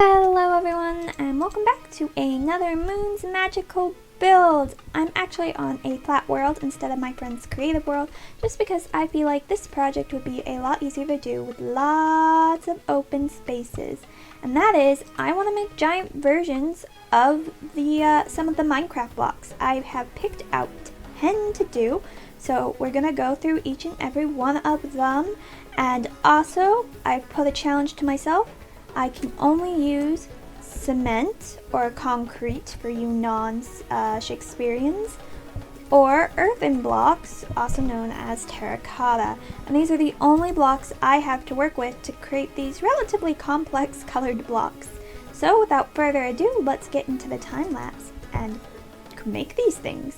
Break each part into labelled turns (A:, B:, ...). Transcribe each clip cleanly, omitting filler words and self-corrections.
A: Hello everyone and welcome back to another Moon's Magical build. I'm actually on a flat world instead of my friend's creative world just because I feel like this project would be a lot easier to do with lots of open spaces. And that is, I want to make giant versions of the some of the Minecraft blocks. I have picked out 10 to do, so we're gonna go through each and every one of them. And also, I've put a challenge to myself. I can only use cement or concrete for you non-Shakespeareans, or earthen blocks, also known as terracotta. And these are the only blocks I have to work with to create these relatively complex colored blocks. So without further ado, let's get into the time lapse and make these things.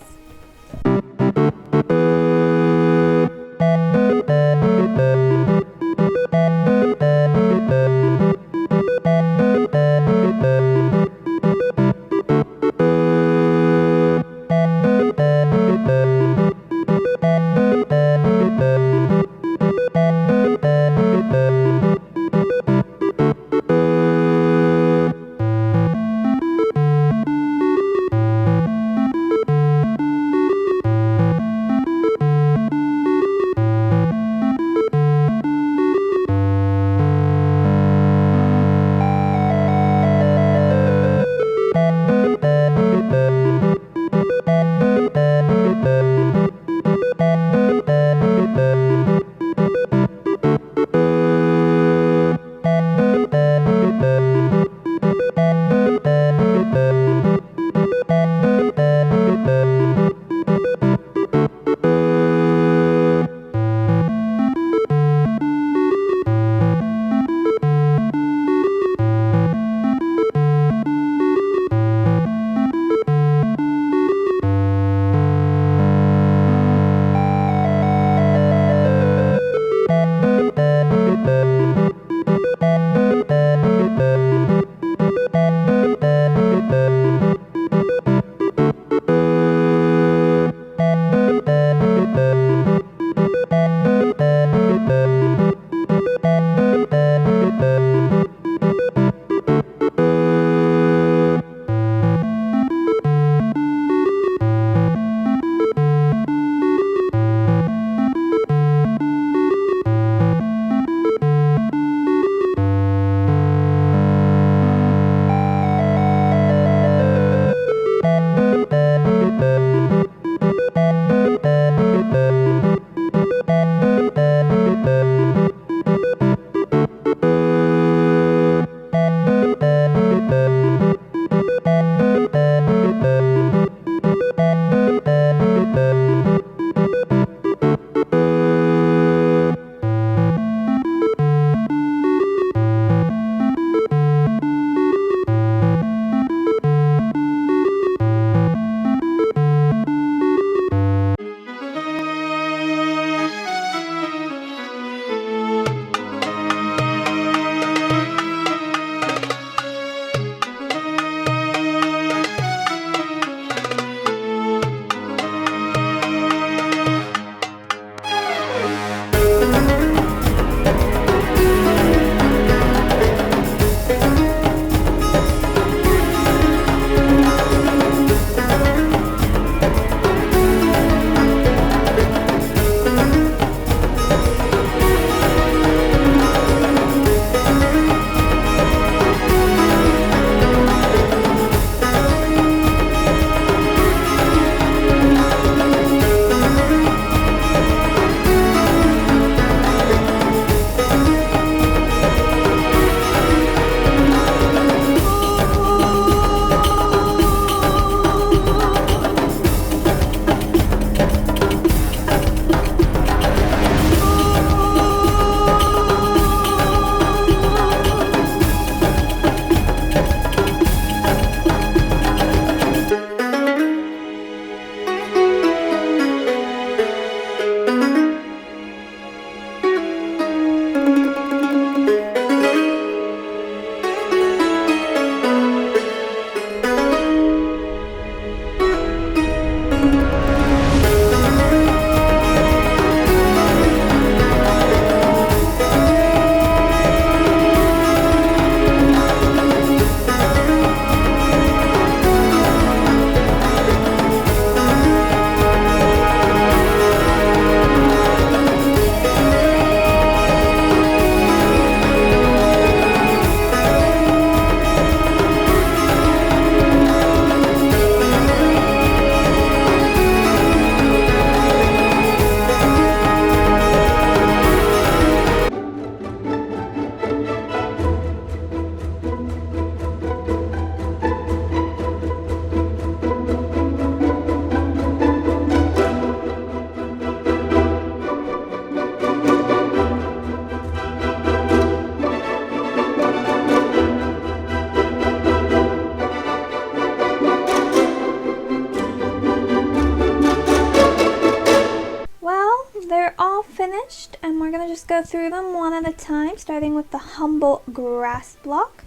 A: go through them one at a time, starting with the humble grass block.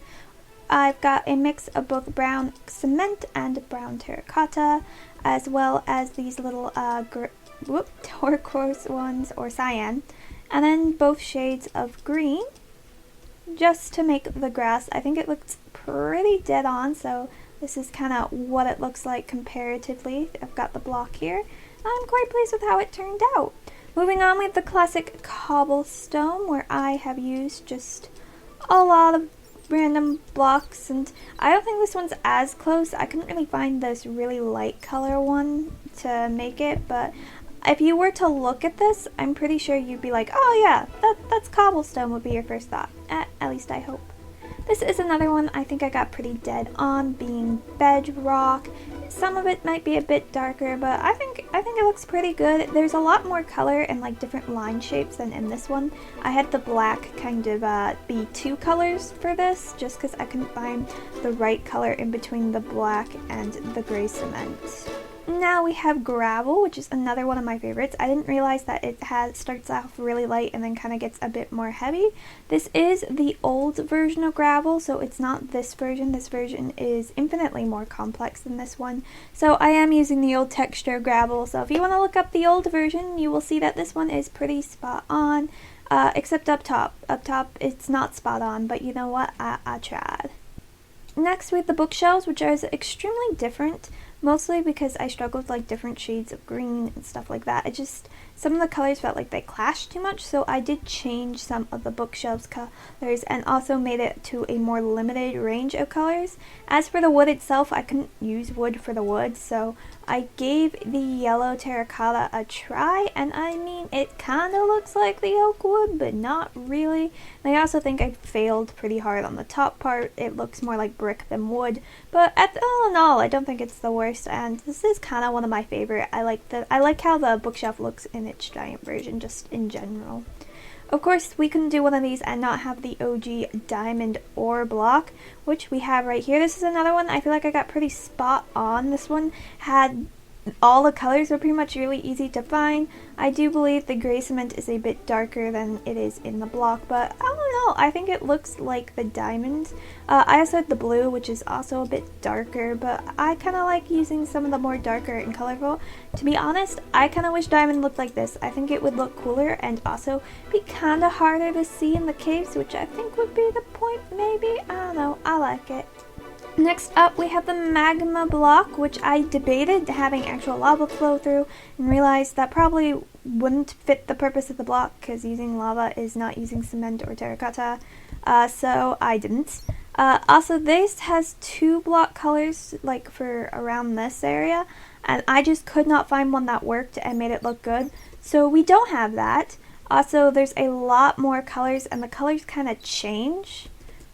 A: I've got a mix of both brown cement and brown terracotta, as well as these little turquoise ones, or cyan, and then both shades of green, just to make the grass. I think it looks pretty dead on, so this is kind of what it looks like comparatively. I've got the block here. I'm quite pleased with how it turned out. Moving on with the classic cobblestone, where I have used just a lot of random blocks, and I don't think this one's as close. I couldn't really find this really light color one to make it, but if you were to look at this, I'm pretty sure you'd be like, oh yeah, that's cobblestone would be your first thought. At least I hope. This is another one I think I got pretty dead on, being bedrock. Some of it might be a bit darker, but I think it looks pretty good. There's a lot more color and like different line shapes than in this one. I had the black kind of be two colors for this, just because I couldn't find the right color in between the black and the gray cement. Now we have gravel, which is another one of my favorites. I didn't realize that it starts off really light and then kind of gets a bit more heavy. This is the old version of gravel, so it's not this version. This version is infinitely more complex than this one. So I am using the old texture gravel, so if you want to look up the old version, you will see that this one is pretty spot on, except up top. Up top it's not spot on, but you know what? I tried. Next we have the bookshelves, which are extremely different. Mostly because I struggle with like different shades of green and stuff like that. Some of the colors felt like they clashed too much, so I did change some of the bookshelves colors and also made it to a more limited range of colors. As for the wood itself, I couldn't use wood for the wood, so I gave the yellow terracotta a try, and I mean, it kind of looks like the oak wood, but not really. And I also think I failed pretty hard on the top part. It looks more like brick than wood, but all in all, I don't think it's the worst, and this is kind of one of my favorite. I like how the bookshelf looks in its giant version, just in general. Of course, we couldn't do one of these and not have the OG diamond ore block, which we have right here. This is another one I feel like I got pretty spot on. This one had all the colors were pretty much really easy to find. I do believe the gray cement is a bit darker than it is in the block, but I don't know, I think it looks like the diamond. I also had the blue, which is also a bit darker, but I kind of like using some of the more darker and colorful. To be honest, I kind of wish diamond looked like this. I think it would look cooler and also be kind of harder to see in the caves, which I think would be the point maybe. I don't know, I like it. Next up, we have the magma block, which I debated having actual lava flow through and realized that probably wouldn't fit the purpose of the block because using lava is not using cement or terracotta, so I didn't. Also, this has two block colors, like for around this area, and I just could not find one that worked and made it look good, so we don't have that. Also, there's a lot more colors, and the colors kind of change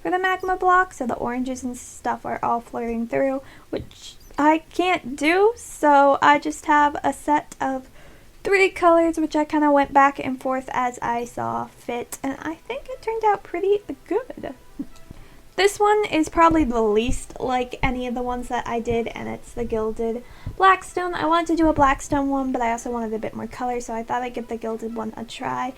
A: for the magma block, so the oranges and stuff are all flirting through, which I can't do, so I just have a set of 3 colors, which I kind of went back and forth as I saw fit, and I think it turned out pretty good. This one is probably the least like any of the ones that I did, and it's the gilded blackstone. I wanted to do a blackstone one, but I also wanted a bit more color, so I thought I'd give the gilded one a try.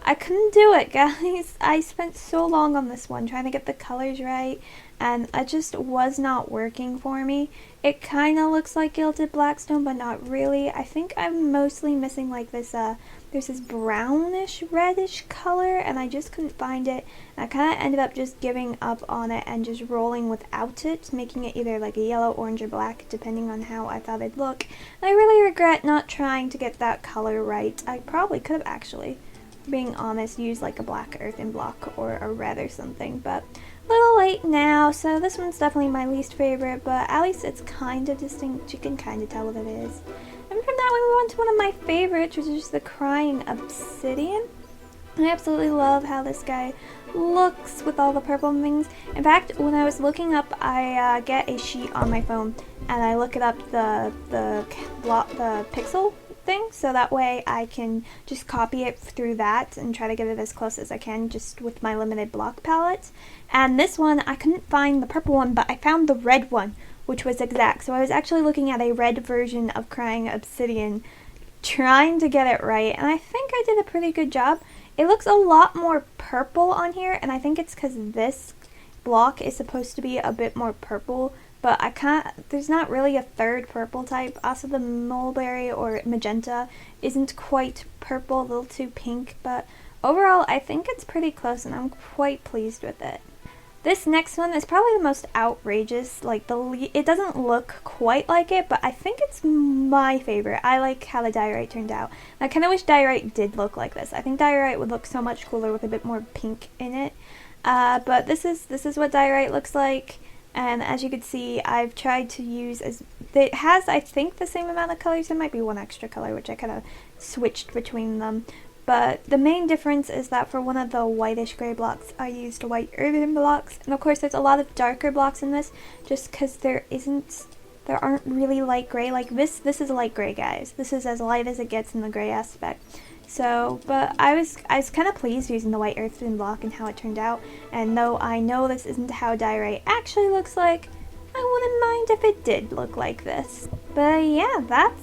A: I couldn't do it, guys. I spent so long on this one trying to get the colors right, and it just was not working for me. It kind of looks like gilded blackstone, but not really. I think I'm mostly missing like this, there's this brownish reddish color, and I just couldn't find it. And I kind of ended up just giving up on it and just rolling without it, making it either like a yellow, orange, or black, depending on how I thought it'd look. And I really regret not trying to get that color right. I probably could have actually, being honest, used like a black earthen block or a red or something, but a little late now, so this one's definitely my least favorite, but at least it's kind of distinct. You can kind of tell what it is. And from that we move on to one of my favorites, which is just the crying obsidian. I absolutely love how this guy looks with all the purple things. In fact, when I was looking up, I get a sheet on my phone and I look it up the pixel thing, so that way I can just copy it through that and try to get it as close as I can just with my limited block palette. And this one, I couldn't find the purple one, but I found the red one, which was exact. So I was actually looking at a red version of Crying Obsidian, trying to get it right, and I think I did a pretty good job. It looks a lot more purple on here, and I think it's because this block is supposed to be a bit more purple, but there's not really a third purple type. Also, the mulberry or magenta isn't quite purple, a little too pink, but overall I think it's pretty close and I'm quite pleased with it. This next one is probably the most outrageous. Like, it doesn't look quite like it, but I think it's my favorite. I like how the diorite turned out. I kind of wish diorite did look like this. I think diorite would look so much cooler with a bit more pink in it. But this is what diorite looks like. And as you can see, I've tried to use it has, I think, the same amount of colors. There might be one extra color, which I kind of switched between them. But the main difference is that for one of the whitish gray blocks, I used white earthen blocks. And of course, there's a lot of darker blocks in this, just because there aren't really light gray. Like this is light gray, guys. This is as light as it gets in the gray aspect. So, but I was kind of pleased using the white earthen block and how it turned out. And though I know this isn't how diorite actually looks like, I wouldn't mind if it did look like this. But yeah,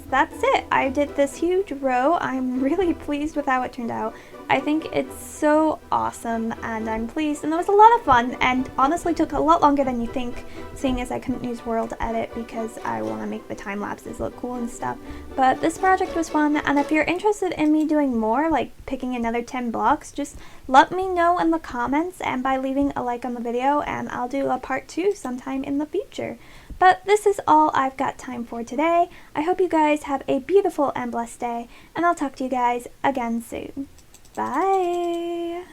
A: that's it. I did this huge row. I'm really pleased with how it turned out. I think it's so awesome and I'm pleased, and it was a lot of fun and honestly took a lot longer than you think, seeing as I couldn't use World Edit because I want to make the time lapses look cool and stuff. But this project was fun, and if you're interested in me doing more, like picking another 10 blocks, just let me know in the comments and by leaving a like on the video, and I'll do a part 2 sometime in the future. But this is all I've got time for today. I hope you guys have a beautiful and blessed day, and I'll talk to you guys again soon. Bye!